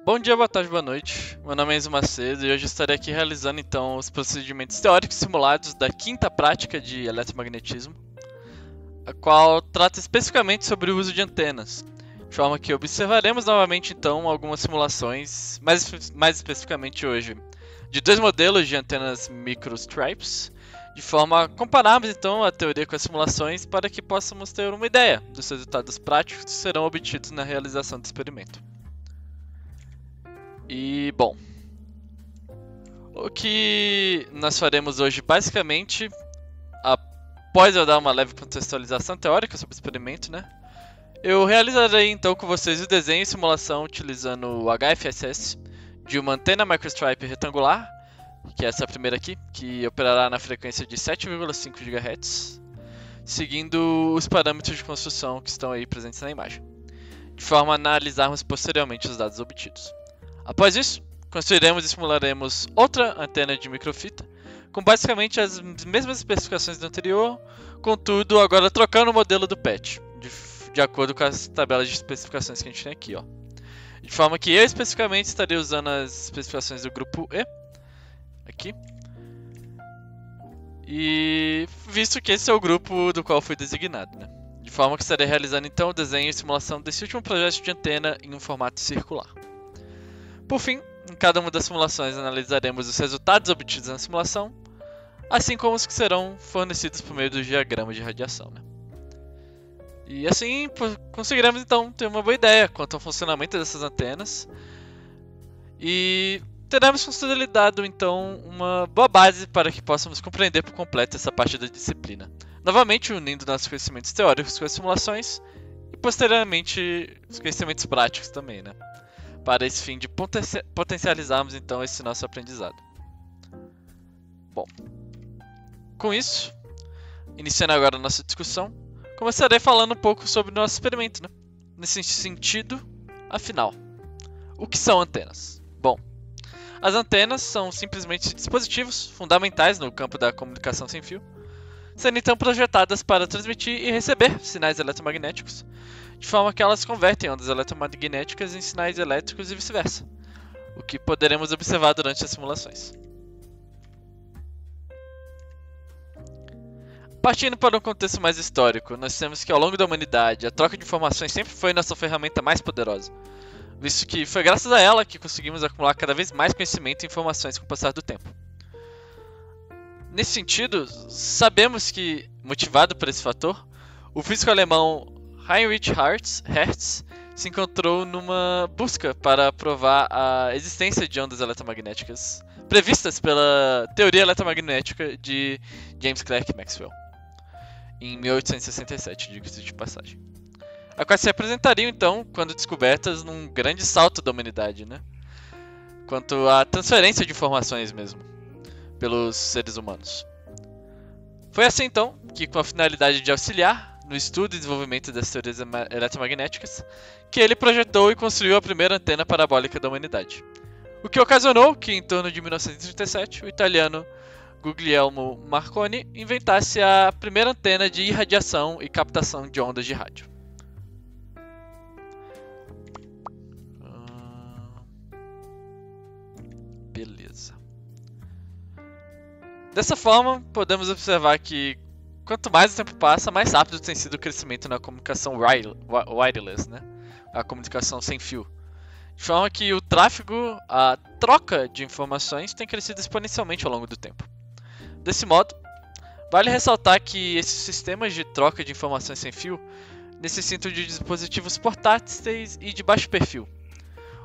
Bom dia, boa tarde, boa noite. Meu nome é Enzo Macedo e hoje estarei aqui realizando então os procedimentos teóricos simulados da quinta prática de eletromagnetismo, a qual trata especificamente sobre o uso de antenas, de forma que observaremos novamente então algumas simulações, mais especificamente hoje, de dois modelos de antenas microstripes, de forma a compararmos então a teoria com as simulações para que possamos ter uma ideia dos resultados práticos que serão obtidos na realização do experimento. E, bom, o que nós faremos hoje, basicamente, após eu dar uma leve contextualização teórica sobre o experimento, né? Eu realizarei então com vocês o desenho e simulação utilizando o HFSS de uma antena microstripe retangular, que é essa primeira aqui, que operará na frequência de 7,5 GHz, seguindo os parâmetros de construção que estão aí presentes na imagem, de forma a analisarmos posteriormente os dados obtidos. Após isso, construiremos e simularemos outra antena de microfita, com basicamente as mesmas especificações do anterior, contudo agora trocando o modelo do PET, de acordo com as tabelas de especificações que a gente tem aqui, ó. De forma que eu especificamente estarei usando as especificações do grupo E, aqui, e visto que esse é o grupo do qual fui designado, né? De forma que estarei realizando então o desenho e simulação desse último projeto de antena em um formato circular. Por fim, em cada uma das simulações analisaremos os resultados obtidos na simulação, assim como os que serão fornecidos por meio do diagrama de radiação, né? E assim conseguiremos então ter uma boa ideia quanto ao funcionamento dessas antenas e teremos consolidado então uma boa base para que possamos compreender por completo essa parte da disciplina, novamente unindo nossos conhecimentos teóricos com as simulações e posteriormente os conhecimentos práticos também, né? Para esse fim de potencializarmos então esse nosso aprendizado. Bom, com isso, iniciando agora a nossa discussão, começarei falando um pouco sobre o nosso experimento, né? Nesse sentido, afinal, o que são antenas? Bom, as antenas são simplesmente dispositivos fundamentais no campo da comunicação sem fio, sendo então projetadas para transmitir e receber sinais eletromagnéticos, de forma que elas convertem ondas eletromagnéticas em sinais elétricos e vice-versa, o que poderemos observar durante as simulações. Partindo para um contexto mais histórico, nós temos que ao longo da humanidade a troca de informações sempre foi nossa ferramenta mais poderosa, visto que foi graças a ela que conseguimos acumular cada vez mais conhecimento e informações com o passar do tempo. Nesse sentido, sabemos que, motivado por esse fator, o físico alemão Heinrich Hertz se encontrou numa busca para provar a existência de ondas eletromagnéticas previstas pela teoria eletromagnética de James Clerk Maxwell, em 1867, diga-se de passagem. A qual se apresentariam então quando descobertas num grande salto da humanidade, né? Quanto à transferência de informações mesmo, pelos seres humanos. Foi assim então que, com a finalidade de auxiliar no estudo e desenvolvimento das teorias eletromagnéticas, que ele projetou e construiu a primeira antena parabólica da humanidade. O que ocasionou que, em torno de 1937, o italiano Guglielmo Marconi inventasse a primeira antena de irradiação e captação de ondas de rádio. Beleza. Dessa forma, podemos observar que quanto mais o tempo passa, mais rápido tem sido o crescimento na comunicação wireless, né? A comunicação sem fio. De forma que o tráfego, a troca de informações tem crescido exponencialmente ao longo do tempo. Desse modo, vale ressaltar que esses sistemas de troca de informações sem fio necessitam de dispositivos portáteis e de baixo perfil,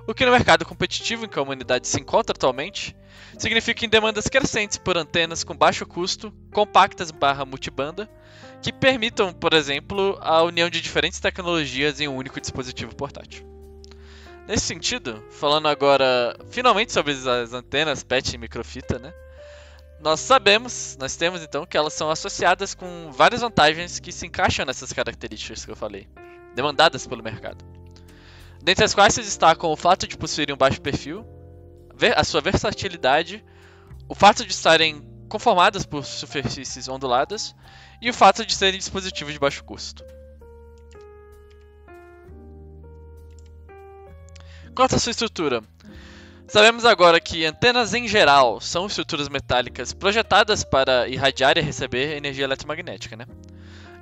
o que no mercado competitivo em que a humanidade se encontra atualmente significa em demandas crescentes por antenas com baixo custo, compactas multibanda, que permitam, por exemplo, a união de diferentes tecnologias em um único dispositivo portátil. Nesse sentido, falando agora finalmente sobre as antenas PET e microfita, né? Nós temos então que elas são associadas com várias vantagens que se encaixam nessas características que eu falei, demandadas pelo mercado. Dentre as quais se destacam o fato de possuírem um baixo perfil, a sua versatilidade, o fato de estarem conformadas por superfícies onduladas e o fato de serem dispositivos de baixo custo. Quanto à sua estrutura, sabemos agora que antenas em geral são estruturas metálicas projetadas para irradiar e receber energia eletromagnética, né?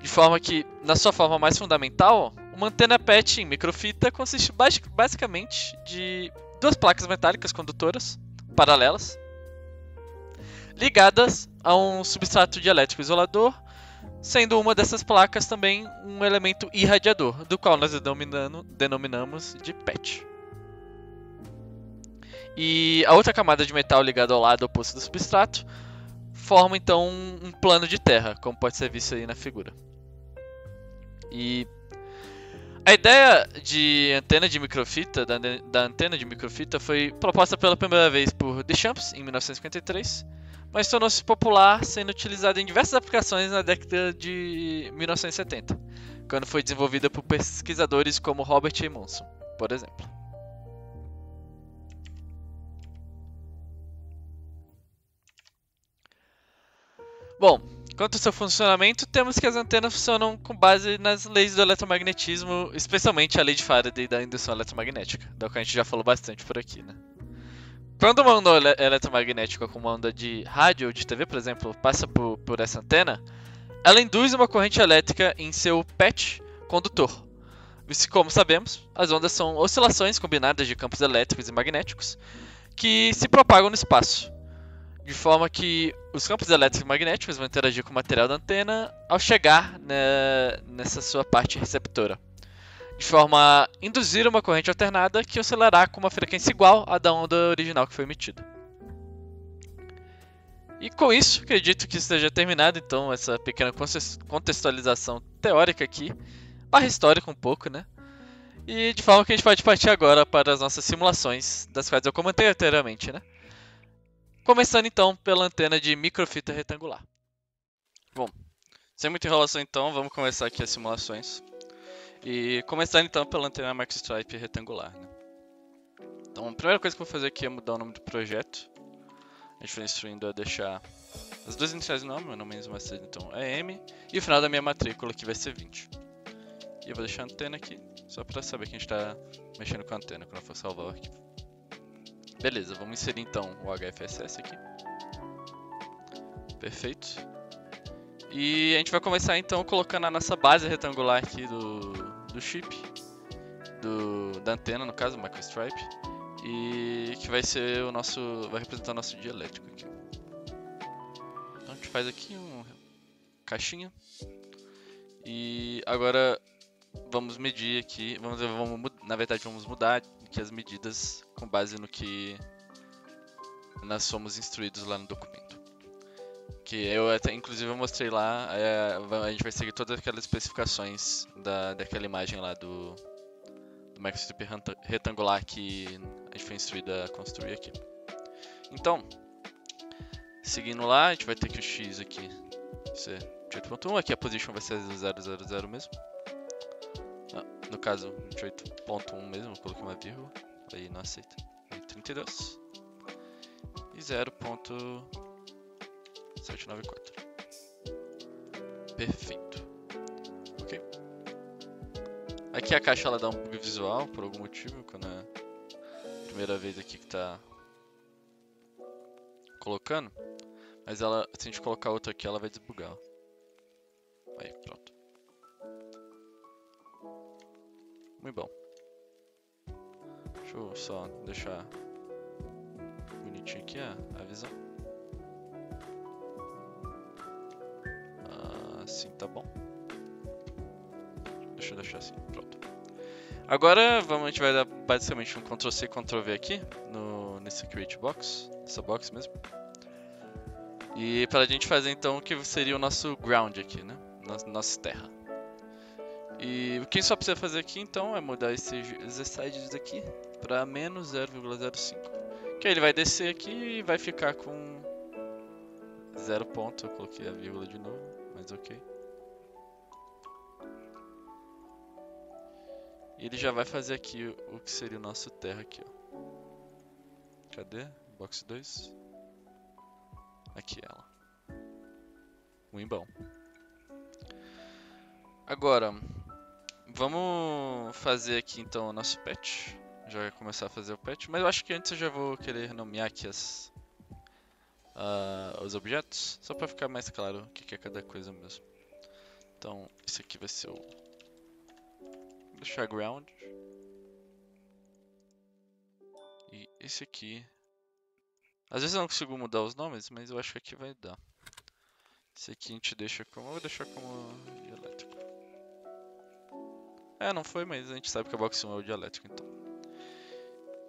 De forma que, na sua forma mais fundamental, uma antena PET em microfita consiste basicamente de duas placas metálicas condutoras paralelas ligadas a um substrato dielétrico isolador, sendo uma dessas placas também um elemento irradiador, do qual nós denominamos de PET. E a outra camada de metal ligada ao lado oposto do substrato forma então um plano de terra, como pode ser visto aí na figura. E a ideia de antena de microfita, da antena de microfita, foi proposta pela primeira vez por Deschamps em 1953, mas tornou-se popular, sendo utilizada em diversas aplicações na década de 1970, quando foi desenvolvida por pesquisadores como Robert A. Monson, por exemplo. Bom, quanto ao seu funcionamento, temos que as antenas funcionam com base nas leis do eletromagnetismo, especialmente a lei de Faraday da indução eletromagnética, da qual a gente já falou bastante por aqui, né? Quando uma onda eletromagnética como uma onda de rádio ou de TV, por exemplo, passa por essa antena, ela induz uma corrente elétrica em seu PET condutor. Como sabemos, as ondas são oscilações combinadas de campos elétricos e magnéticos que se propagam no espaço, de forma que os campos elétricos e magnéticos vão interagir com o material da antena ao chegar nessa sua parte receptora, de forma a induzir uma corrente alternada que oscilará com uma frequência igual à da onda original que foi emitida. E com isso, acredito que esteja terminado então essa pequena contextualização teórica aqui, barra histórica um pouco, né? E de forma que a gente pode partir agora para as nossas simulações, das quais eu comentei anteriormente, né? Começando então pela antena de microfita retangular. Bom, sem muita enrolação então, vamos começar aqui as simulações. E começando então pela antena microstripe retangular, né? Então a primeira coisa que eu vou fazer aqui é mudar o nome do projeto. A gente foi instruindo a deixar as duas iniciais do nome, meu nome é mais então é M, e o final da minha matrícula que vai ser 20. E eu vou deixar a antena aqui, só para saber que a gente está mexendo com a antena quando eu for salvar o arquivo. Beleza, vamos inserir então o HFSS aqui. Perfeito. E a gente vai começar então colocando a nossa base retangular aqui do chip, da antena, no caso, o microstripe, e que vai ser vai representar o nosso dielétrico aqui. Então a gente faz aqui uma caixinha e agora vamos medir aqui, na verdade vamos mudar aqui as medidas com base no que nós somos instruídos lá no documento. Que eu até, inclusive, eu mostrei lá, a gente vai seguir todas aquelas especificações daquela imagem lá do microstrip retangular que a gente foi instruído a construir aqui. Então, seguindo lá, a gente vai ter que o X aqui ser 28.1, aqui a position vai ser 000 mesmo. No caso, 28.1 mesmo, eu coloquei uma vírgula, aí não aceita. Aí 32 e 0.794. Perfeito. Ok. Aqui a caixa ela dá um bug visual por algum motivo, quando é a primeira vez aqui que tá colocando. Mas se a gente colocar outra aqui, ela vai desbugar. Aí, pronto. Muito bom. Deixa eu só deixar bonitinho aqui a visão. Assim tá bom. Deixa eu deixar assim, pronto. Agora a gente vai dar basicamente um Ctrl+C, Ctrl+V aqui nesse Create Box, nessa box mesmo. E para a gente fazer então o que seria o nosso ground aqui, né? Nossa terra. E o que a gente só precisa fazer aqui então é mudar esses sides aqui para menos 0,05. Que aí ele vai descer aqui e vai ficar com 0 ponto. Eu coloquei a vírgula de novo, mas ok. E ele já vai fazer aqui o que seria o nosso terra aqui, ó. Cadê? Box 2. Aqui ela. Muito bom. Agora, vamos fazer aqui então o nosso patch. já começar a fazer o patch. Mas eu acho que antes eu já vou querer nomear aqui os objetos, só para ficar mais claro o que é cada coisa mesmo. Então, esse aqui vai ser o... Vou deixar ground. E esse aqui... Às vezes eu não consigo mudar os nomes, mas eu acho que aqui vai dar. Esse aqui a gente deixa como... Eu vou deixar como dielétrico. Não foi, mas a gente sabe que a box 1 é o dielétrico, então.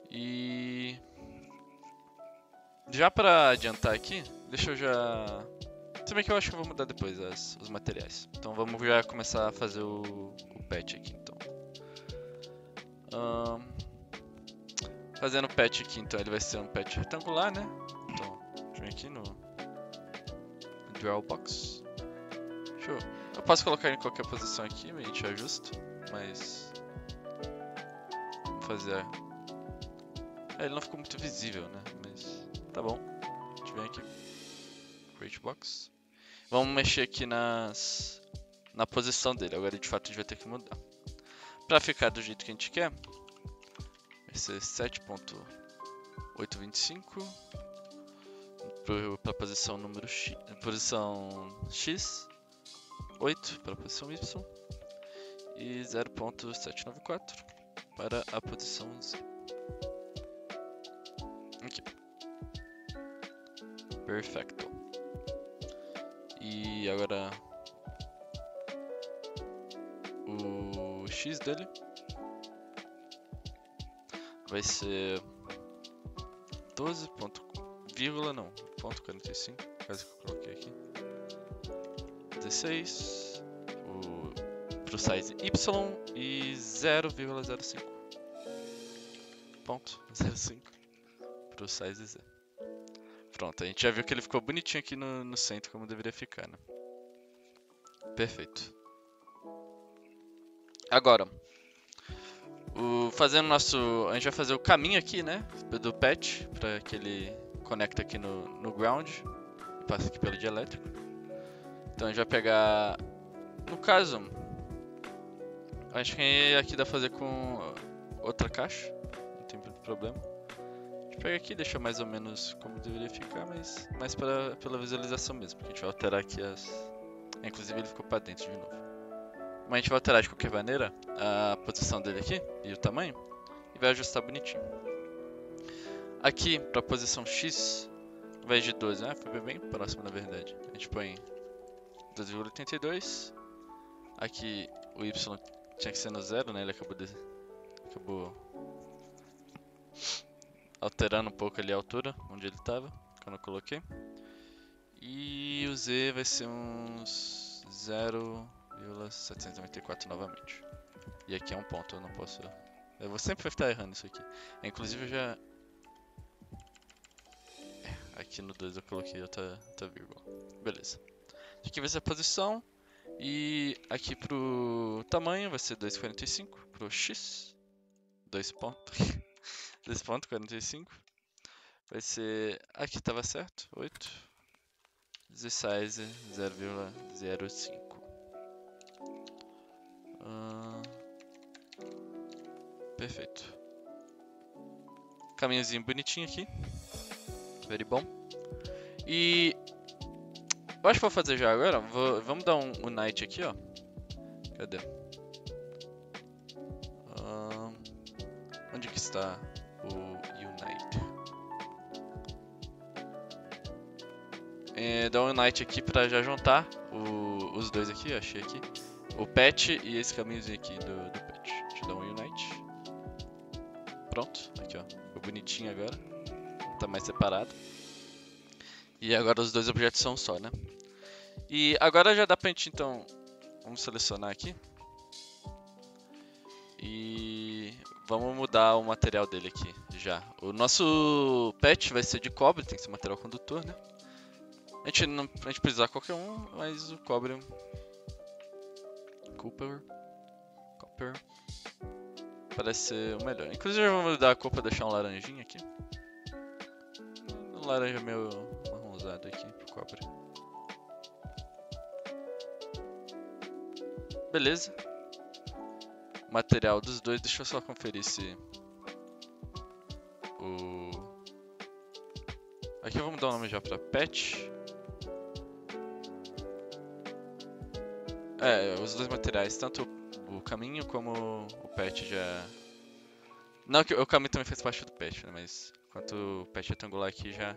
E... Já pra adiantar aqui, deixa eu já... Se bem que eu acho que eu vou mudar depois os materiais. Então vamos já começar a fazer o patch aqui, então. Fazendo o patch aqui, então ele vai ser um patch retangular, né? Então, deixa eu vir aqui no Drawbox. Eu posso colocar em qualquer posição aqui, a gente ajusta, mas... Vamos fazer... ele não ficou muito visível, né? Mas tá bom. A gente vem aqui. Create Box. Vamos mexer aqui na posição dele. Agora de fato a gente vai ter que mudar. Pra ficar do jeito que a gente quer, vai ser 7.825 para a posição número X, posição X, 8 para a posição Y e 0.794 para a posição Z. Aqui. Perfeito. E agora o X dele vai ser 12 não, ponto 45, quase que eu coloquei aqui. 16 pro size Y e 0,05 ponto 05 pro size Z. Pronto, a gente já viu que ele ficou bonitinho aqui no centro, como deveria ficar, né? Perfeito. Agora, fazendo a gente vai fazer o caminho aqui, né? Do patch, para que ele conecte aqui no ground e passe aqui pelo dielétrico. Então a gente vai pegar, no caso, acho que aqui dá pra fazer com outra caixa, não tem muito problema. A gente pega aqui e deixa mais ou menos como deveria ficar, mas mais pela visualização mesmo, porque a gente vai alterar aqui inclusive ele ficou para dentro de novo. Mas a gente vai alterar de qualquer maneira a posição dele aqui e o tamanho e vai ajustar bonitinho. Aqui para a posição X vai de 12, né? Foi bem próximo na verdade. A gente põe 12,82. Aqui o Y tinha que ser no 0, né? Ele acabou alterando um pouco ali a altura onde ele estava quando eu coloquei. E o Z vai ser uns 0,794 novamente. E aqui é um ponto, eu não posso... Eu vou sempre estar errando isso aqui. Inclusive eu já... aqui no 2 eu coloquei outra vírgula. Beleza. Aqui vai ser a posição. E aqui pro tamanho vai ser 2,45 pro X. 2,45. Vai ser... aqui estava certo, 8. Z size 0,05. Perfeito. Caminhozinho bonitinho aqui. Very bom. E eu acho que vou fazer já agora. Vamos dar um unite aqui, ó. Cadê? Onde que está o unite? Dá um unite aqui pra já juntar os dois aqui, achei aqui. O patch e esse caminhozinho aqui do patch. Deixa eu dar um unite. Pronto, aqui ó, ficou bonitinho agora. Não tá mais separado. E agora os dois objetos são só, né? E agora já dá pra gente então... Vamos selecionar aqui. E vamos mudar o material dele aqui já. O nosso patch vai ser de cobre, tem que ser material condutor, né? A gente precisa usar qualquer um, mas o cobre... Copper. Parece ser o melhor. Inclusive eu vou mudar a cor para deixar um laranjinho aqui. Um laranja meio marronzado aqui pro cobre. Beleza. Material dos dois, deixa eu só conferir se Aqui vamos dar o nome já pra patch. Os dois materiais, tanto o caminho como o patch já... Não que o caminho também faz parte do patch, né? Mas enquanto o patch retangular aqui já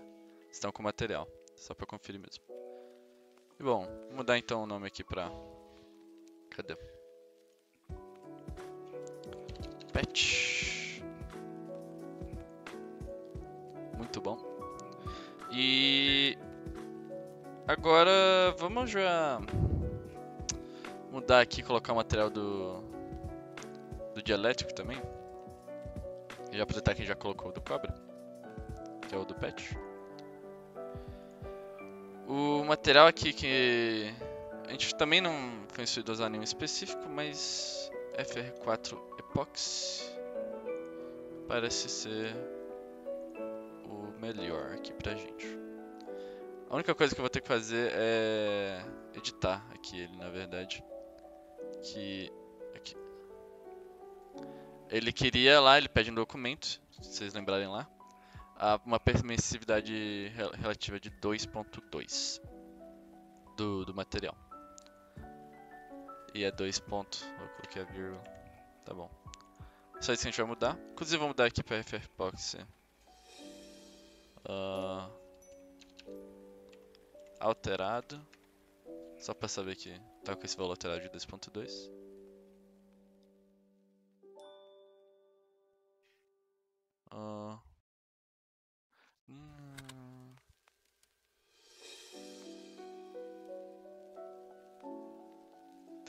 estão com material. Só pra conferir mesmo. E bom, vou mudar então o nome aqui pra... Cadê? Patch. Muito bom. E... Agora vamos já... mudar aqui e colocar o material do dielétrico também. E já aproveitar que a gente já colocou o do cobra, que é o do patch. O material aqui que a gente também não foi instruído a usar nenhum específico, mas FR4 Epoxy parece ser o melhor aqui pra gente. A única coisa que eu vou ter que fazer é editar aqui ele, na verdade. Aqui. Ele queria lá, ele pede um documento, se vocês lembrarem lá, uma permissividade relativa de 2.2 do material. E é 2 pontos, eu coloquei a vírgula, tá bom. Só isso que a gente vai mudar. Inclusive vou mudar aqui para FR Epoxy. Alterado. Só para saber que tá com esse valor alterado de 2.2.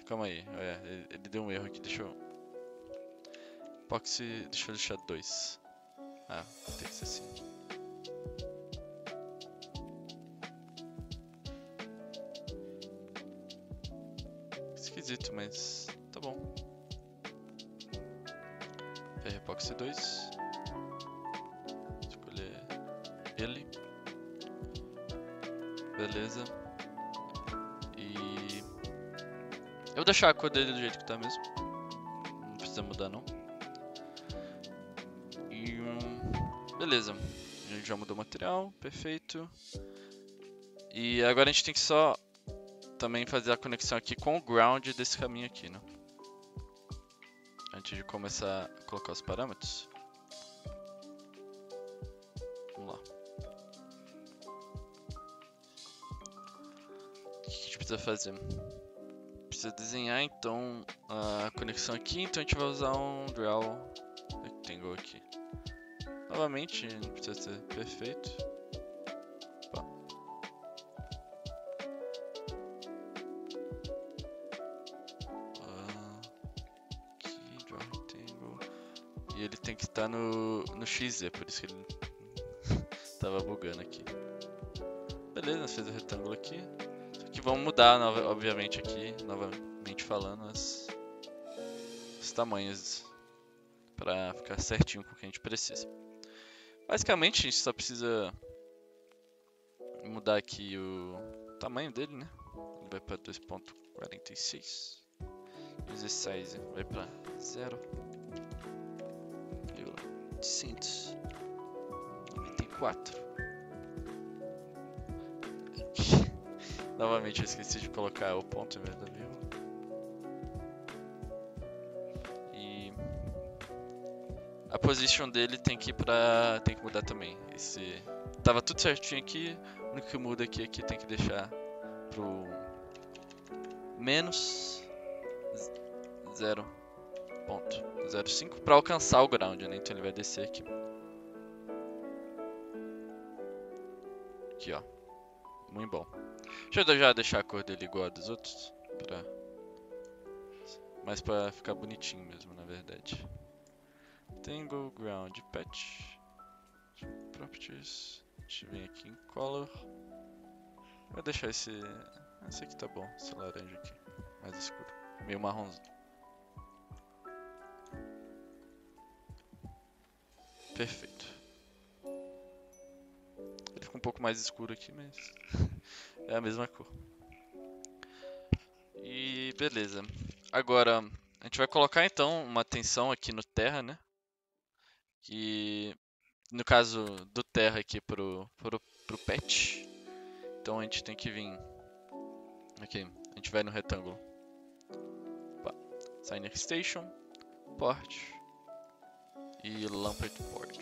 Calma aí, ele deu um erro aqui, deixa eu... Epoxy, deixa eu deixar 2. Tem que ser assim. Esquisito, mas tá bom. FR Epoxy 2. Escolher ele. Beleza. E... eu vou deixar a cor dele do jeito que tá mesmo. Não precisa mudar não. E... beleza. A gente já mudou o material, perfeito. E agora a gente tem que só também fazer a conexão aqui com o ground desse caminho aqui, né? Antes de começar a colocar os parâmetros. Vamos lá. O que a gente precisa fazer? Precisa desenhar então a conexão aqui, então a gente vai usar um draw rectangle aqui. Novamente, não precisa ser perfeito. Opa. Aqui, draw rectangle. E ele tem que estar no XZ, por isso que ele tava bugando aqui. Beleza, nós fizemos o retângulo aqui. Só que vamos mudar, obviamente, aqui, novamente falando, os tamanhos para ficar certinho com o que a gente precisa. Basicamente, a gente só precisa mudar aqui o tamanho dele, né? Ele vai para 2.46. User size vai para 0,194. Novamente eu esqueci de colocar o ponto em vez da vírgula. E a position dele tem que mudar também. Tava tudo certinho aqui, o único que muda aqui é que tem que deixar pro menos 0.05 para alcançar o ground, né? Então ele vai descer aqui. Aqui, ó. Muito bom. Deixa eu já deixar a cor dele igual a dos outros, mas pra ficar bonitinho mesmo, na verdade. Tangle, ground, patch, properties, a gente vem aqui em color. Vou deixar esse aqui tá bom, esse laranja aqui, mais escuro, meio marronzinho. Perfeito. Ele fica um pouco mais escuro aqui, mas é a mesma cor. E beleza. Agora, a gente vai colocar então uma tensão aqui no terra, né? Que no caso do terra aqui pro pro patch. Então a gente tem que vir aqui, a gente vai no retângulo. Opa. Signer Station, Port e Lamped Port.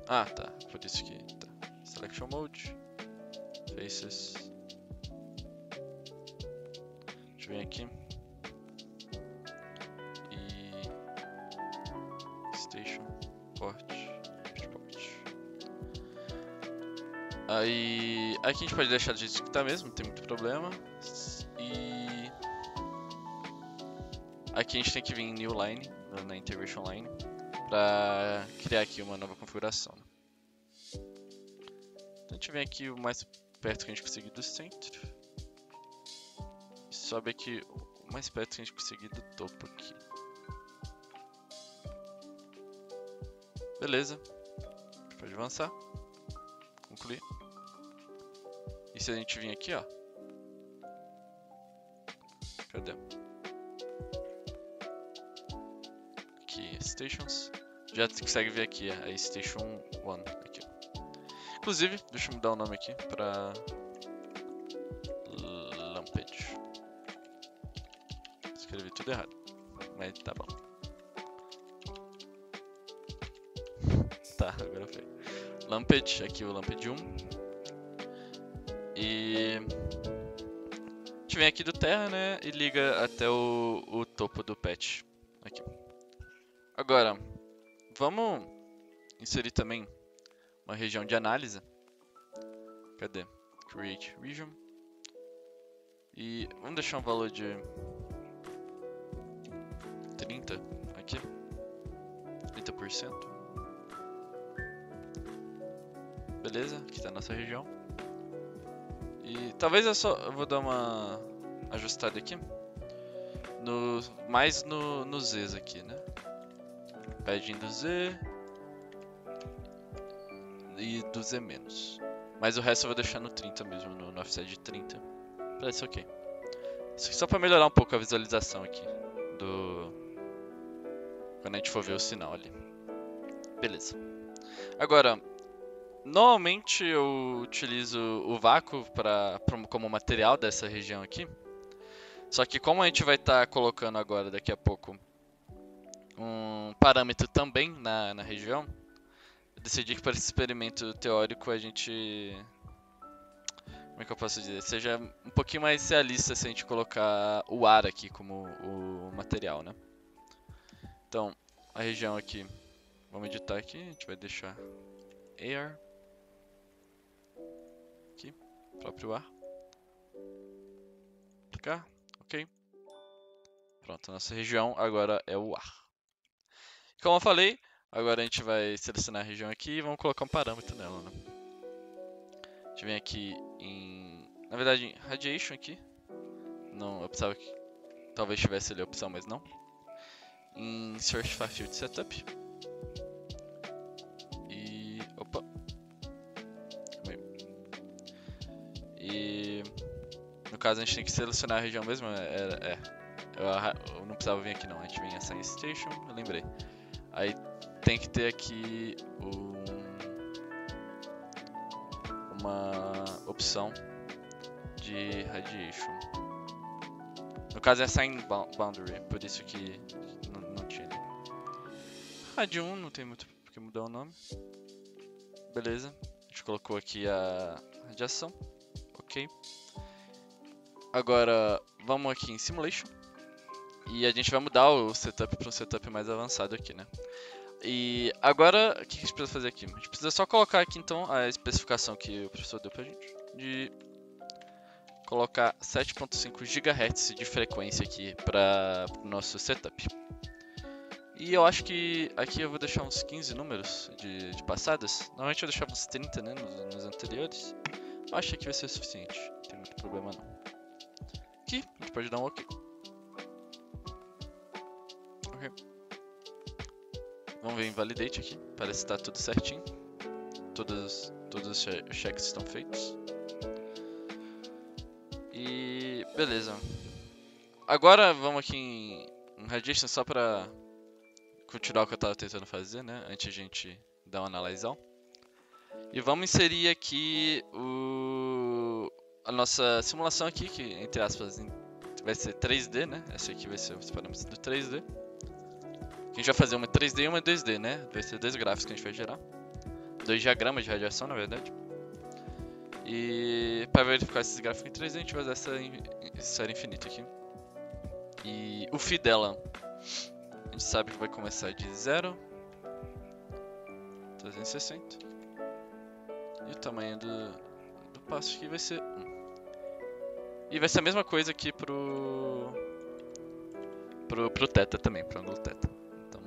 Ah, tá, por isso que tá. Selection Mode, Faces. Deixa eu vir aqui. E Station, Port. Aí, aqui a gente pode deixar do jeito que tá mesmo, não tem muito problema. E aqui a gente tem que vir em New Line, na Integration Line, pra criar aqui uma nova configuração. Então a gente vem aqui o mais perto que a gente conseguir do centro. E sobe aqui o mais perto que a gente conseguir do topo aqui. Beleza. A gente pode avançar. Concluir. E se a gente vir aqui, ó. Cadê? Aqui, Stations. Já consegue ver aqui, a Station 1 aqui. Inclusive, deixa eu mudar o nome aqui pra Lamped. Escrevi tudo errado, mas tá bom. Tá, agora foi. Lamped, aqui o Lamped 1. E a gente vem aqui do terra, né, e liga até o topo do patch. Aqui. Agora, vamos inserir também uma região de análise. Cadê? Create Region. E vamos deixar um valor de 30 aqui. 30%. Beleza, aqui está a nossa região. E talvez eu vou dar uma ajustada aqui. Mais no Z's aqui, né? Padding do Z e do Z menos. Mas o resto eu vou deixar no 30 mesmo, no offset de 30. Parece ok. Isso aqui só para melhorar um pouco a visualização aqui quando a gente for ver o sinal ali. Beleza. Agora, normalmente eu utilizo o vácuo como material dessa região aqui. Só que como a gente vai estar colocando agora, daqui a pouco, um parâmetro também na região, eu decidi que para esse experimento teórico a gente... Como é que eu posso dizer? Seja um pouquinho mais realista se a gente colocar o ar aqui como o material, né? Então, a região aqui, vamos editar aqui, a gente vai deixar air. Aqui, próprio ar. Clicar, ok. Pronto, a nossa região agora é o ar. Como eu falei, agora a gente vai selecionar a região aqui e vamos colocar um parâmetro nela, né? A gente vem aqui na verdade, em Radiation aqui. Não, eu pensava que talvez tivesse ali a opção, mas não. Em Search Far Field Setup. E... opa. E... no caso a gente tem que selecionar a região mesmo. Eu não precisava vir aqui não, a gente vem em Assign Station, eu lembrei. Aí tem que ter aqui uma opção de Radiation. No caso é Assign Boundary, por isso que não tinha. Rad 1 não tem muito porque mudar o nome. Beleza, a gente colocou aqui a radiação, ok. Agora vamos aqui em Simulation e a gente vai mudar o setup para um setup mais avançado aqui, né? E agora o que a gente precisa fazer aqui? A gente precisa só colocar aqui então a especificação que o professor deu pra gente de colocar 7.5 GHz de frequência aqui para o nosso setup. E eu acho que aqui eu vou deixar uns 15 números de passadas. Normalmente eu deixava uns 30, né, nos anteriores. Eu acho que aqui vai ser o suficiente, não tem muito problema não. Aqui a gente pode dar um OK. Ok. Vamos ver em Validate aqui, parece que está tudo certinho. Todos os checks estão feitos. E beleza. Agora vamos aqui em Radiation só para continuar o que eu estava tentando fazer, né? Antes de a gente dar uma analisão. E vamos inserir aqui a nossa simulação aqui, que entre aspas vai ser 3D, né? Essa aqui vai ser os parâmetros do 3D. A gente vai fazer uma 3D e uma 2D, né? Vai ser 2 gráficos que a gente vai gerar. 2 diagramas de radiação, na verdade. E para verificar esses gráficos em 3D, a gente vai usar essa série infinita aqui. E o φ dela, a gente sabe que vai começar de 0, 360. E o tamanho do passo aqui vai ser 1. E vai ser a mesma coisa aqui pro θ também, pro ângulo θ. Então,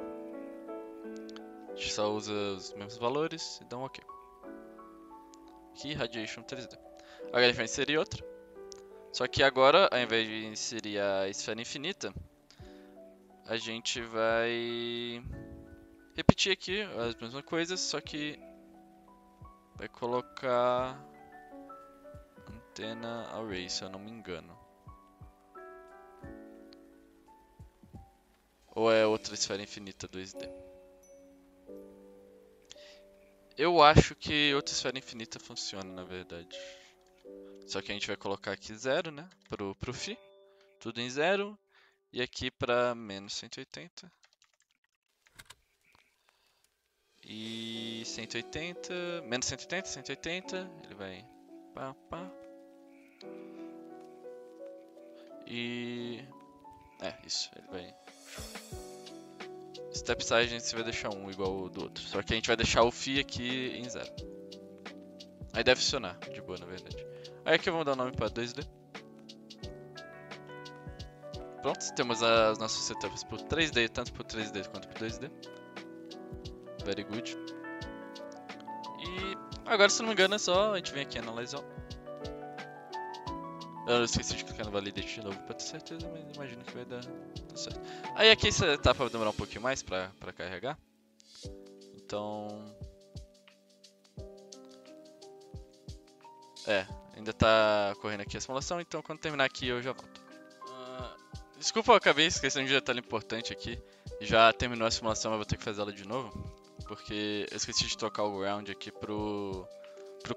a gente só usa os mesmos valores e dá um OK. Aqui, Radiation 3D. Agora a gente vai inserir outra. Só que agora, ao invés de inserir a esfera infinita, a gente vai repetir aqui as mesmas coisas, só que vai colocar antena array, se eu não me engano. Ou é outra esfera infinita 2D? Eu acho que outra esfera infinita funciona, na verdade. Só que a gente vai colocar aqui 0, né? Pro φ. Tudo em 0. E aqui para menos 180. E 180. Menos 180, 180. Ele vai... Pá, pá. E... isso. Ele vai... Step size a gente vai deixar 1 igual o do outro. Só que a gente vai deixar o φ aqui em 0. Aí deve funcionar de boa, na verdade. Aí aqui vamos dar o nome para 2D. Pronto, temos as nossas setups por 3D, tanto por 3D quanto por 2D. Very good. E agora, se não me engano, é só a gente vem aqui em Analyze All. Eu esqueci de clicar no Validate de novo para ter certeza, mas imagino que vai dar certo. Aí aqui essa etapa vai demorar um pouquinho mais para carregar. Então... ainda tá correndo aqui a simulação, então quando terminar aqui eu já volto. Desculpa, eu acabei esquecendo de um detalhe importante aqui. Já terminou a simulação, mas vou ter que fazer ela de novo. Porque eu esqueci de trocar o ground aqui pro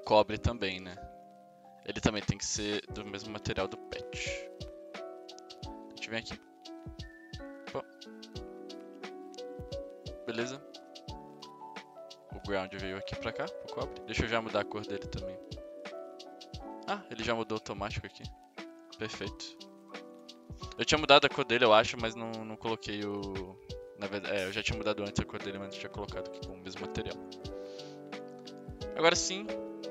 cobre também, né? Ele também tem que ser do mesmo material do patch. A gente vem aqui. Bom. Beleza. O ground veio aqui pra cá, pro cobre. Deixa eu já mudar a cor dele também. Ele já mudou automático aqui. Perfeito. Eu tinha mudado a cor dele, eu acho, mas não coloquei o... Na verdade, eu já tinha mudado antes a cor dele, mas não tinha colocado aqui com o mesmo material. Agora sim,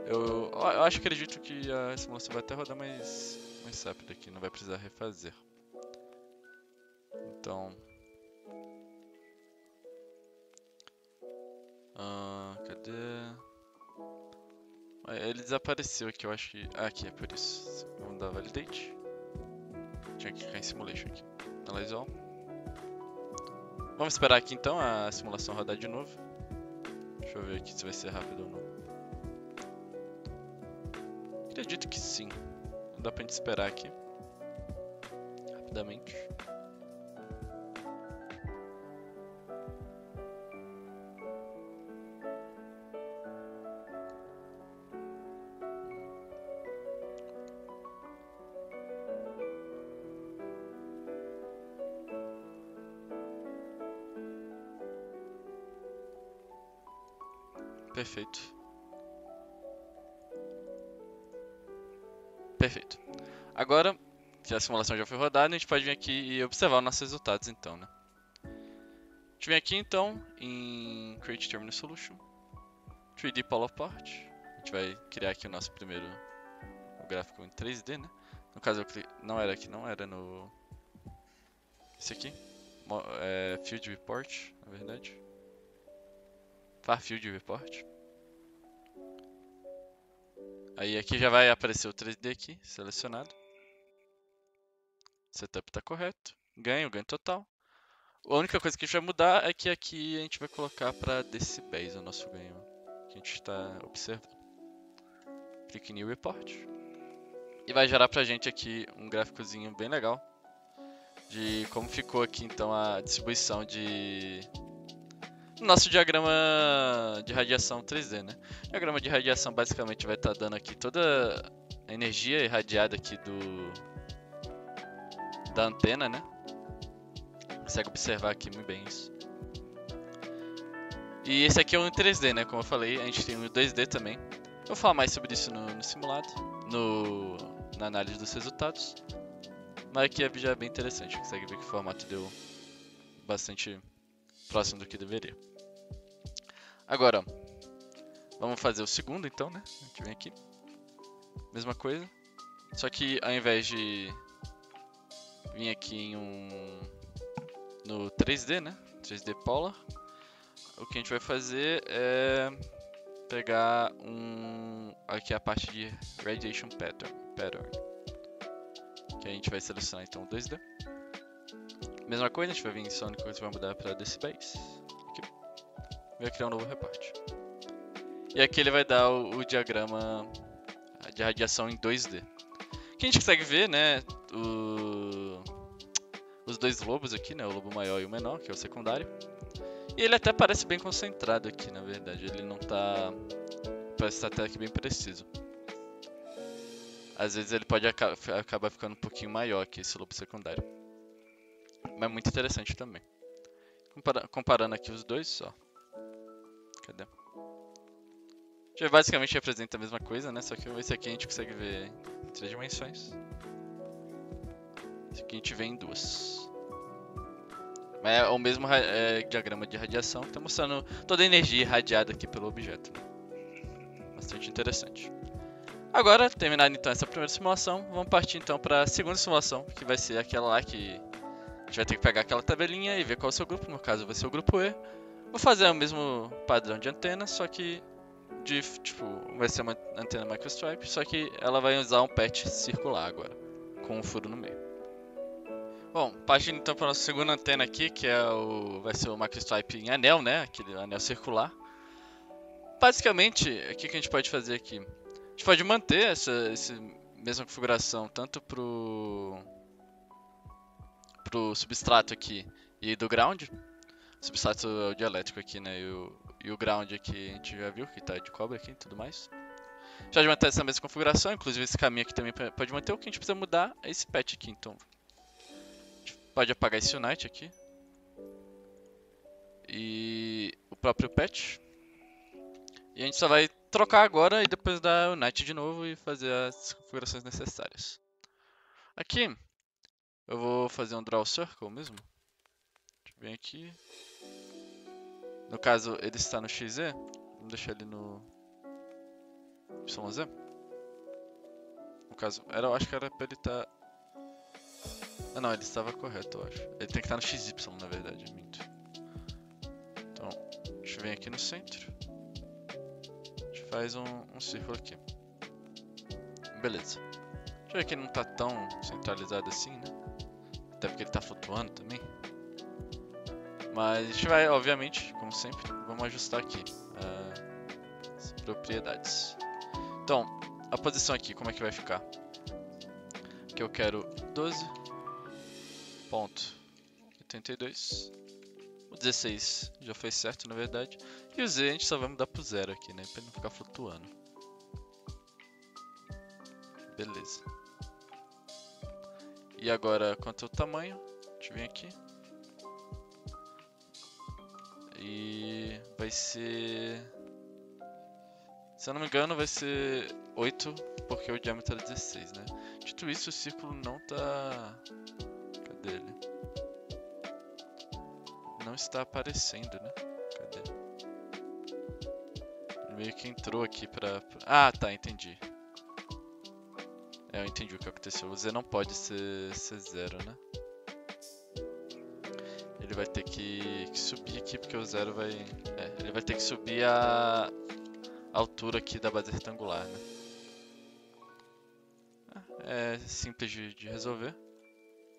eu acredito que a simulação vai até rodar mais rápido aqui, não vai precisar refazer. Então... cadê? Ele desapareceu aqui, eu acho que... aqui, é por isso. Vamos dar Validate. Tinha que clicar em Simulation aqui. Analyze All. Vamos esperar aqui então a simulação rodar de novo. Deixa eu ver aqui se vai ser rápido ou não. Acredito que sim. Não dá pra gente esperar aqui. Rapidamente. Perfeito. Perfeito. Agora que a simulação já foi rodada, a gente pode vir aqui e observar os nossos resultados então, né? A gente vem aqui então em Create Terminal Solution, 3D Polar Part. A gente vai criar aqui o nosso primeiro gráfico em 3D, né? No caso eu não era aqui, não era no... Esse aqui. Field Report, na verdade. Far Field Report. Aí aqui já vai aparecer o 3D aqui, selecionado. Setup está correto. Ganho total. A única coisa que a gente vai mudar é que aqui a gente vai colocar para decibéis o nosso ganho que a gente está observando. Clique em New Report. E vai gerar pra gente aqui um gráficozinho bem legal de como ficou aqui então a distribuição de nosso diagrama de radiação 3D, né? O diagrama de radiação basicamente vai estar dando aqui toda a energia irradiada aqui da antena, né? Consegue observar aqui muito bem isso. E esse aqui é o 3D, né? Como eu falei, a gente tem o 2D também. Eu vou falar mais sobre isso no simulado, na análise dos resultados. Mas aqui já é bem interessante, consegue ver que o formato deu bastante próximo do que deveria. Agora, vamos fazer o segundo então, né? A gente vem aqui, mesma coisa, só que ao invés de vir aqui no 3D, né? 3D Polar, o que a gente vai fazer é pegar aqui a parte de Radiation Pattern, que a gente vai selecionar então o 2D. Mesma coisa, a gente vai vir em Sonic e vai mudar para decibéis. Aqui. Vai criar um novo reparto. E aqui ele vai dar o diagrama de radiação em 2D. Aqui a gente consegue ver, né, os dois lobos aqui, né, o lobo maior e o menor, que é o secundário. E ele até parece bem concentrado aqui, na verdade. Ele não tá... Parece estar até aqui bem preciso. Às vezes ele pode acabar ficando um pouquinho maior aqui, esse lobo secundário. Mas é muito interessante também. Comparando aqui os dois, ó. Cadê? Já basicamente representa a mesma coisa, né? Só que esse aqui a gente consegue ver em 3 dimensões. Esse aqui a gente vê em 2. Mas é o mesmo diagrama de radiação que está mostrando toda a energia irradiada aqui pelo objeto. Bastante interessante. Agora, terminada então essa primeira simulação, vamos partir então para a segunda simulação, que vai ser aquela lá que a gente vai ter que pegar aquela tabelinha e ver qual é o seu grupo. No caso vai ser o grupo E. Vou fazer o mesmo padrão de antena, só que vai ser uma antena microstripe, só que ela vai usar um patch circular agora, com um furo no meio. Bom, partindo então para a nossa segunda antena aqui, que vai ser o microstripe em anel, né? Aquele anel circular. Basicamente, o que a gente pode fazer aqui? A gente pode manter essa mesma configuração tanto pro substrato aqui e do ground. O substrato é o dielétrico aqui, né? E o ground aqui a gente já viu que tá de cobre aqui e tudo mais. Já pode manter essa mesma configuração, inclusive esse caminho aqui também pode manter. O que a gente precisa mudar é esse patch aqui, então. A gente pode apagar esse unite aqui. E o próprio patch. E a gente só vai trocar agora e depois dar o unite de novo e fazer as configurações necessárias. Aqui eu vou fazer um draw circle mesmo. Deixa eu ver aqui. No caso ele está no XZ, vamos deixar ele no YZ. No caso, eu acho que era pra ele estar... Ah não, ele estava correto, eu acho. Ele tem que estar no XY na verdade, minto. Então, deixa eu vir aqui no centro. A gente faz um círculo aqui. Beleza. Deixa eu ver que ele não está tão centralizado assim, né? Até porque ele está flutuando também. Mas a gente vai, obviamente, como sempre, vamos ajustar aqui as propriedades. Então, a posição aqui, como é que vai ficar? Aqui eu quero 12.82. O 16 já foi certo, na verdade. E o Z a gente só vai mudar pro 0 aqui, né? Pra ele não ficar flutuando. Beleza. E agora, quanto ao tamanho, a gente vem aqui. E vai ser... Se eu não me engano, vai ser 8, porque o diâmetro é 16, né? Dito isso, o círculo não tá... Cadê ele? Não está aparecendo, né? Cadê? Ele meio que entrou aqui pra... Ah, tá, entendi. Eu entendi o que aconteceu. O Z não pode ser 0, né? Ele vai ter que subir aqui, porque o 0 vai... ele vai ter que subir a altura aqui da base retangular, né? É simples de resolver.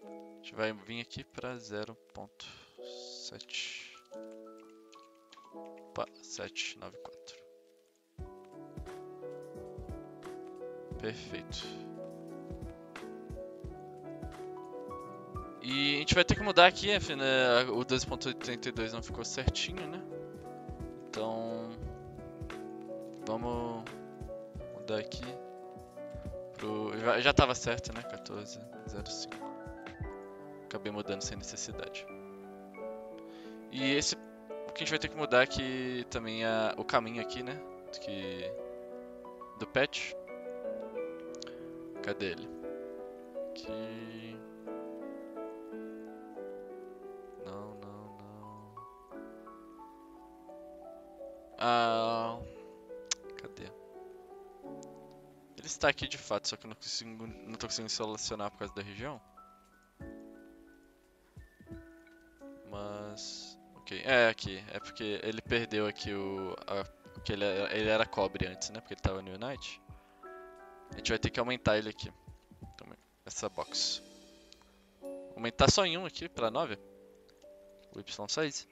A gente vai vir aqui para 0.794. Perfeito. E a gente vai ter que mudar aqui, né? O 12.82 não ficou certinho, né? Vamos mudar aqui pro... Já tava certo, né? 14,05. Acabei mudando sem necessidade. E esse... O que a gente vai ter que mudar aqui também é o caminho aqui, né? Do patch. Cadê ele? Aqui... Não. Cadê? Ele está aqui de fato, só que eu não tô conseguindo selecionar por causa da região. Mas... Ok, é aqui. É porque ele perdeu aqui que ele era cobre antes, né? Porque ele tava no Unite. A gente vai ter que aumentar ele aqui. Também. Essa box. Aumentar só em 1 aqui, pra 9. O Y size.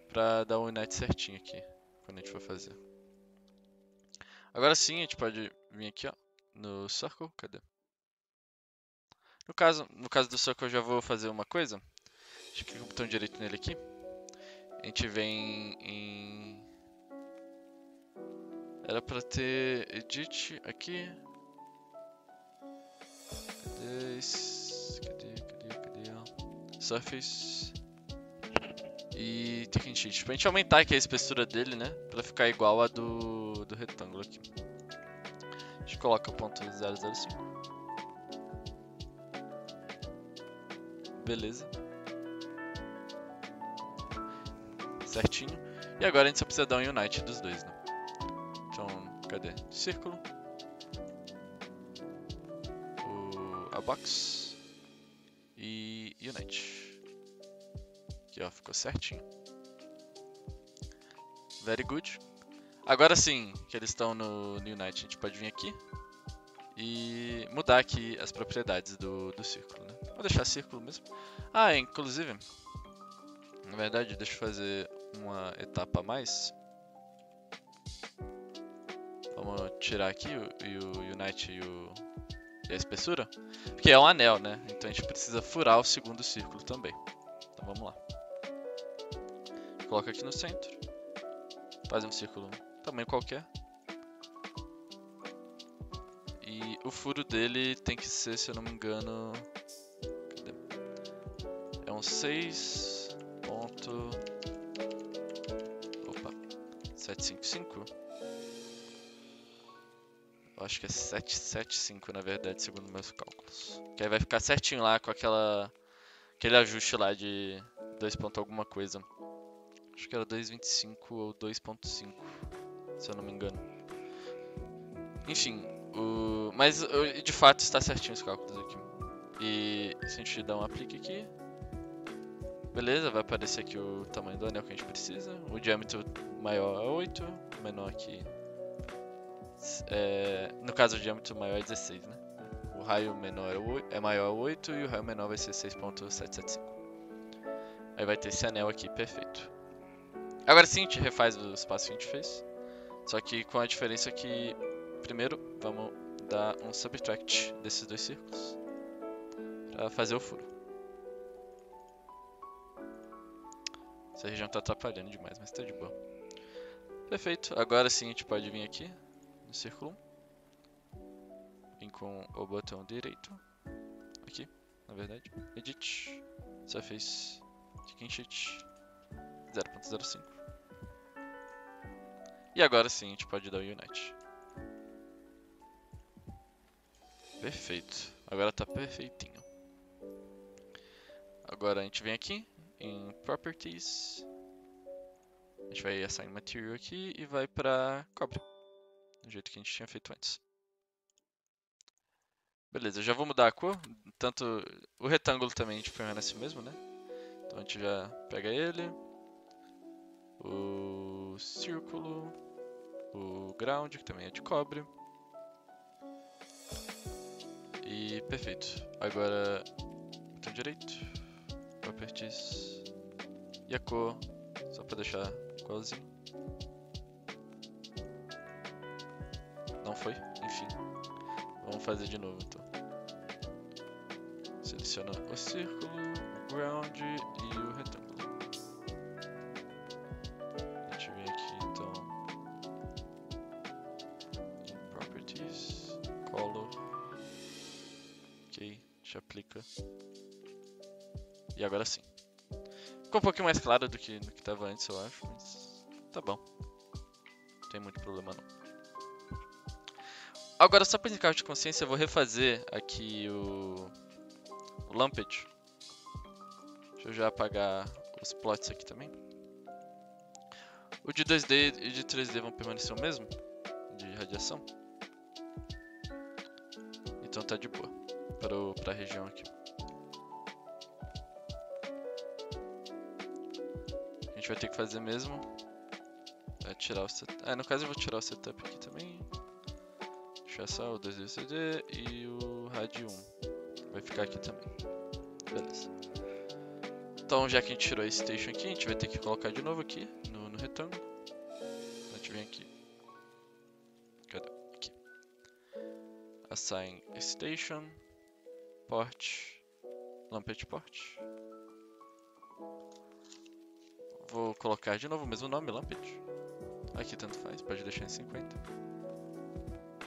Pra dar o Unite certinho aqui. Quando a gente for fazer. Agora sim, a gente pode vir aqui, ó. No Circle. Cadê? No caso do Circle, eu já vou fazer uma coisa. A gente clica com o botão direito nele aqui. A gente vem em... Era pra ter Edit aqui. Cadê? Surface. E Thicken Sheet. Pra gente aumentar aqui a espessura dele, né? Pra ficar igual a do retângulo aqui. A gente coloca o ponto 005. Beleza. Certinho. E agora a gente só precisa dar um Unite dos dois, né? Então, cadê? Círculo. A box. E Unite. Aqui, ó. Ficou certinho. Very good. Agora sim, que eles estão no Unite, a gente pode vir aqui. E mudar aqui as propriedades do círculo, né? Vou deixar círculo mesmo. Inclusive... Na verdade, deixa eu fazer uma etapa a mais. Vamos tirar aqui o Unite e a espessura. Porque é um anel, né? Então a gente precisa furar o segundo círculo também. Então vamos lá. Coloca aqui no centro. Faz um círculo tamanho qualquer. E o furo dele tem que ser, se eu não me engano... Cadê? É um 755? Eu acho que é 775 na verdade, segundo meus cálculos. Que aí vai ficar certinho lá com aquele ajuste lá de 2 ponto alguma coisa. Acho que era 2.25 ou 2.5, se eu não me engano. Enfim, mas de fato está certinho os cálculos aqui. E se a gente dar um aplique aqui, beleza, vai aparecer aqui o tamanho do anel que a gente precisa. O diâmetro maior é 8, o menor aqui... no caso, o diâmetro maior é 16, né? O raio menor é maior 8 e o raio menor vai ser 6.775. Aí vai ter esse anel aqui, perfeito. Agora sim, a gente refaz os passos que a gente fez. Só que com a diferença que, primeiro, vamos dar um subtract desses dois círculos para fazer o furo. Essa região tá atrapalhando demais, mas tá de boa. Perfeito, agora sim a gente pode vir aqui no círculo 1. Vim com o botão direito. Aqui, na verdade. Edit. Surface. Thicken Sheet. 0.05. E agora sim a gente pode dar o Unite. Perfeito. Agora tá perfeitinho. Agora a gente vem aqui em Properties. A gente vai assign Material aqui e vai pra cobre. Do jeito que a gente tinha feito antes. Beleza, eu já vou mudar a cor. Tanto o retângulo também a gente permanece o mesmo, né? Então a gente já pega ele. O círculo. O ground, que também é de cobre. E perfeito. Agora, botão direito. Properties. E a cor, só pra deixar igualzinho. Não foi? Enfim. Vamos fazer de novo então. Seleciona o círculo, o ground e o retângulo. A gente vem aqui então gente aplica. E agora sim. Ficou um pouquinho mais claro do que no que estava antes, eu acho, mas tá bom. Não tem muito problema não. Agora, só para indicar de consciência, eu vou refazer aqui o Lumped. Deixa eu já apagar os plots aqui também. O de 2D e de 3D vão permanecer o mesmo, de radiação. Então tá de boa pra região aqui. A gente vai ter que fazer mesmo é tirar o setup. No caso eu vou tirar o setup aqui também. Deixar só o 2D CD e o RAD 1. Vai ficar aqui também. Beleza. Então já que a gente tirou esse station aqui, a gente vai ter que colocar de novo aqui no retângulo. A gente vem aqui. Cadê? Aqui. Assign station. Port. Lumped port. Vou colocar de novo o mesmo nome, Lumped. Aqui tanto faz, pode deixar em 50.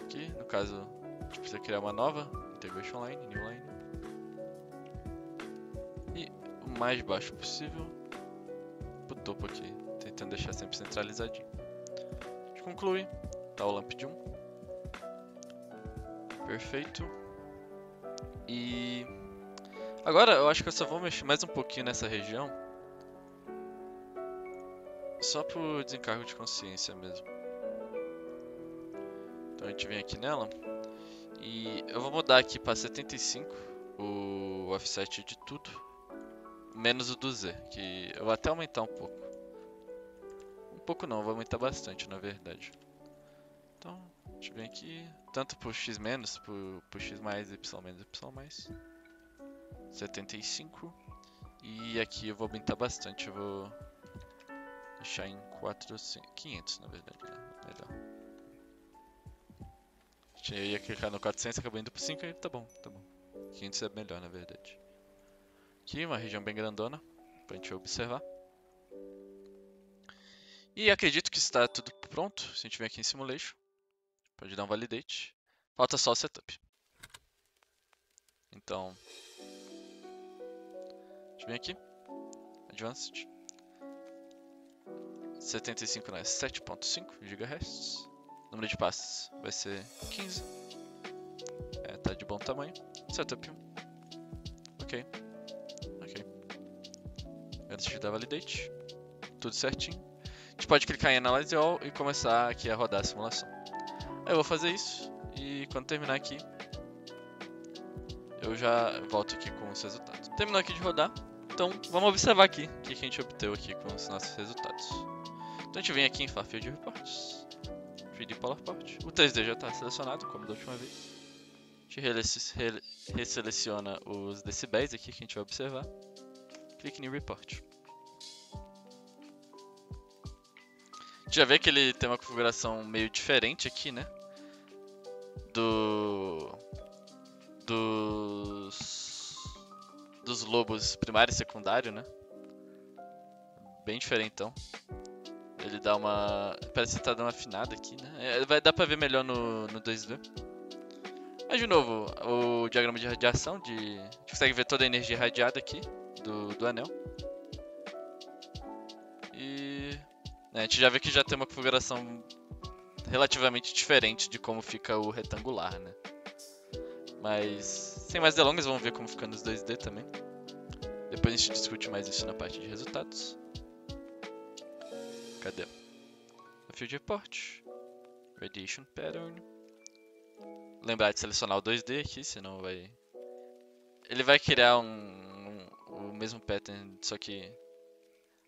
Aqui, no caso, a gente precisa criar uma nova Integration Line, New Line. E o mais baixo possível pro topo aqui, tentando deixar sempre centralizadinho. A gente conclui, tá o Lumped 1. Perfeito. E agora eu acho que eu só vou mexer mais um pouquinho nessa região. Só por desencargo de consciência mesmo. Então a gente vem aqui nela. E eu vou mudar aqui para 75 o offset de tudo. Menos o do Z, que eu vou até aumentar um pouco. Um pouco não, vou aumentar bastante na verdade. Então a gente vem aqui, tanto por x menos, por x mais, y menos, y mais. 75. E aqui eu vou aumentar bastante, eu vou deixar em 500 na verdade, né? Melhor. Eu ia clicar no 400, acabou indo pro 5 e tá bom, tá bom. 500 é melhor na verdade. Aqui uma região bem grandona, pra gente observar. E acredito que está tudo pronto, se a gente vem aqui em Simulation. Pode dar um Validate. Falta só o Setup. Então, a gente vem aqui, Advanced. 75 não é 7.5 GHz. Número de passes vai ser 15. Tá de bom tamanho. Setup 1. Ok. Antes de dar Validate. Tudo certinho. A gente pode clicar em Analyze All e começar aqui a rodar a simulação. Aí eu vou fazer isso e quando terminar aqui, eu já volto aqui com os resultados. Terminou aqui de rodar. Então vamos observar aqui o que a gente obteve aqui com os nossos resultados. Então a gente vem aqui em Far Field Reports, 3D Polar Port. O 3D já está selecionado, como da última vez. A gente resseleciona os decibéis aqui que a gente vai observar. Clique em Report. A gente já vê que ele tem uma configuração meio diferente aqui, né? Dos lobos primário e secundário, né? Bem diferentão. Ele dá uma... Parece que tá dando uma afinada aqui, né? Vai dar pra ver melhor no 2D. Mas de novo, o diagrama de radiação, a gente consegue ver toda a energia radiada aqui do anel. E a gente já vê que já tem uma configuração relativamente diferente de como fica o retangular, né? Mas sem mais delongas, vamos ver como fica nos 2D também. Depois a gente discute mais isso na parte de resultados. Cadê? Field Report, Radiation Pattern. Lembrar de selecionar o 2D aqui, senão vai... Ele vai criar o mesmo pattern, só que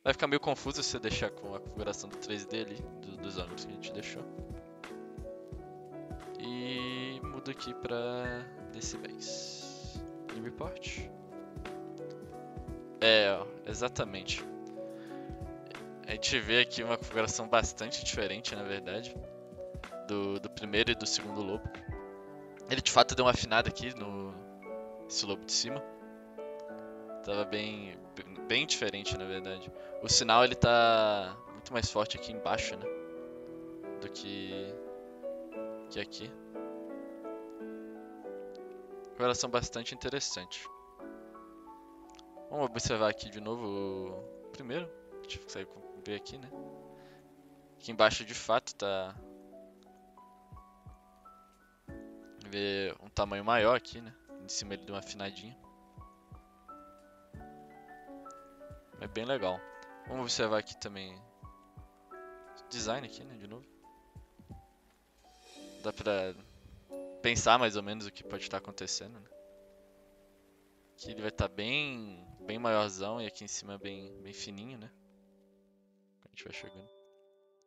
vai ficar meio confuso se você deixar com a configuração do 3D ali, dos ângulos que a gente deixou. E muda aqui para decibéis. Em Report. Exatamente. A gente vê aqui uma configuração bastante diferente, na verdade, do primeiro e do segundo lobo. Ele de fato deu uma afinada aqui nesse lobo de cima. Tava bem diferente, na verdade. O sinal ele tá muito mais forte aqui embaixo, né? Do que aqui. configuração bastante interessante. Vamos observar aqui de novo o primeiro. A gente consegue ver aqui, né? Aqui embaixo de fato tá... Ver um tamanho maior aqui, né? Em cima ele deu uma afinadinha. É bem legal. Vamos observar aqui também design aqui, né? De novo. Dá pra pensar mais ou menos o que pode estar acontecendo, né? Aqui ele vai estar bem maiorzão e aqui em cima bem fininho, né? A gente vai chegando.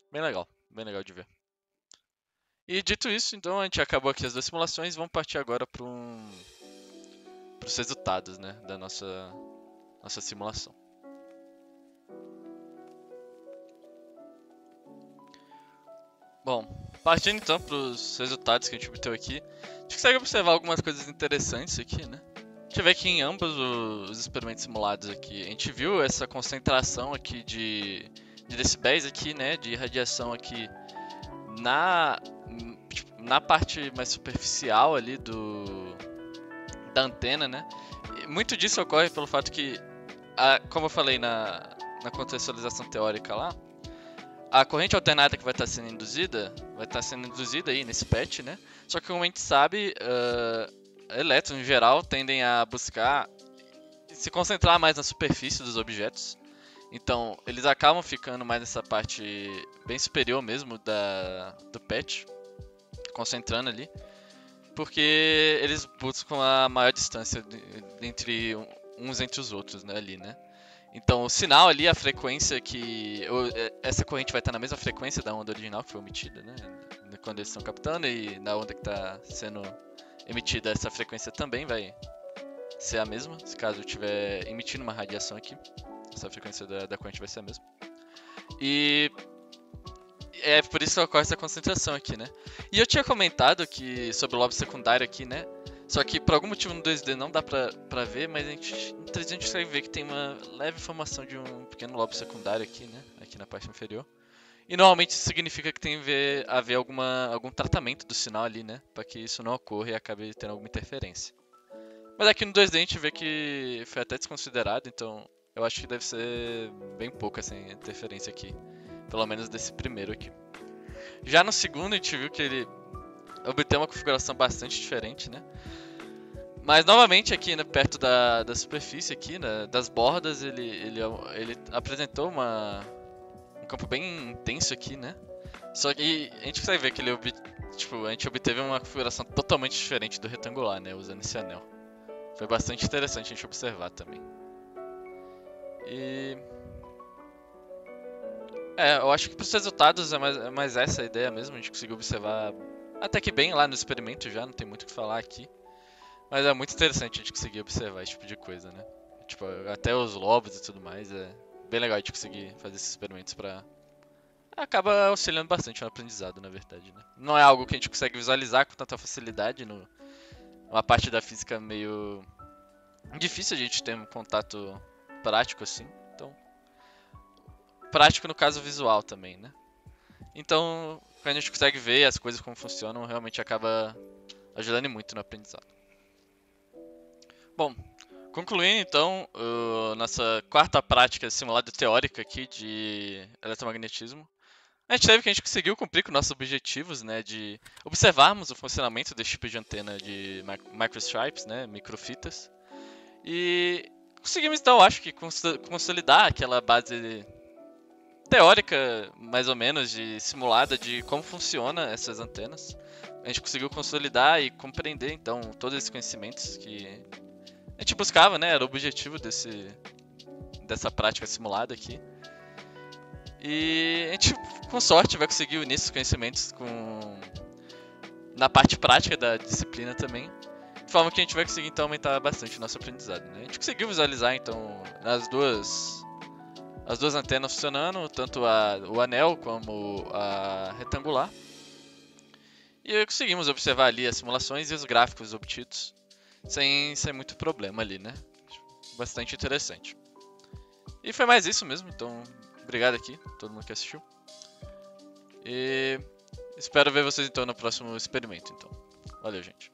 Bem legal de ver. E dito isso, então a gente acabou aqui as duas simulações. Vamos partir agora para os resultados, né, da nossa simulação. Bom, partindo então para os resultados que a gente obteve aqui, a gente consegue observar algumas coisas interessantes aqui, né? A gente vê que em ambos os experimentos simulados aqui, a gente viu essa concentração aqui de decibéis aqui, né, de radiação aqui na parte mais superficial ali da antena, né? E muito disso ocorre pelo fato que, como eu falei na contextualização teórica lá, a corrente alternada que vai estar sendo induzida aí nesse PET, né? Só que como a gente sabe, elétrons em geral tendem a buscar se concentrar mais na superfície dos objetos. Então, eles acabam ficando mais nessa parte bem superior mesmo do PET, concentrando ali, porque eles buscam a maior distância entre os outros, né, ali, né? Então, o sinal ali, a frequência que... essa corrente vai estar na mesma frequência da onda original que foi emitida, né? Quando eles estão captando, e na onda que está sendo emitida, essa frequência também vai ser a mesma, se caso eu estiver emitindo uma radiação aqui. Essa frequência da corrente vai ser a mesma. E é por isso que ocorre essa concentração aqui, né? E eu tinha comentado que sobre o lobo secundário aqui, né? Só que por algum motivo no 2D não dá pra ver, mas no 3D a gente consegue ver que tem uma leve formação de um pequeno lobo secundário aqui, né? Aqui na parte inferior. E normalmente isso significa que tem a ver algum tratamento do sinal ali, né? Para que isso não ocorra e acabe tendo alguma interferência. Mas aqui no 2D a gente vê que foi até desconsiderado, então eu acho que deve ser bem pouca essa interferência aqui. Pelo menos desse primeiro aqui. Já no segundo a gente viu que ele obteve uma configuração bastante diferente, né? Mas novamente aqui, né, perto da superfície aqui, né, das bordas, ele apresentou um campo bem intenso aqui, né? Só que a gente consegue ver que a gente obteve uma configuração totalmente diferente do retangular, né, usando esse anel. Foi bastante interessante a gente observar também. E... eu acho que para os resultados é mais essa a ideia mesmo, a gente conseguiu observar até que bem lá no experimento já, não tem muito o que falar aqui. Mas é muito interessante a gente conseguir observar esse tipo de coisa, né? Tipo, até os lobos e tudo mais, é bem legal a gente conseguir fazer esses experimentos pra... Acaba auxiliando bastante no aprendizado, na verdade, né? Não é algo que a gente consegue visualizar com tanta facilidade, uma parte da física meio difícil a gente ter um contato prático assim, então... Prático no caso visual também, né? Então, quando a gente consegue ver as coisas como funcionam, realmente acaba ajudando muito no aprendizado. Bom, concluindo então nossa quarta prática simulada teórica aqui de eletromagnetismo, a gente teve que a gente conseguiu cumprir com nossos objetivos, né, de observarmos o funcionamento desse tipo de antena de microstripes, né, microfitas, e conseguimos então, acho que consolidar aquela base teórica, mais ou menos, de simulada de como funciona essas antenas. A gente conseguiu consolidar e compreender então todos esses conhecimentos que a gente buscava, né? Era o objetivo dessa prática simulada aqui. E a gente, com sorte, vai conseguir unir esses conhecimentos na parte prática da disciplina também. De forma que a gente vai conseguir, então, aumentar bastante o nosso aprendizado, né? A gente conseguiu visualizar, então, as duas antenas funcionando, tanto o anel como a retangular. E conseguimos observar ali as simulações e os gráficos obtidos. Sem muito problema ali, né? Bastante interessante. E foi mais isso mesmo, então obrigado aqui, todo mundo que assistiu. E espero ver vocês então no próximo experimento, então. Valeu, gente.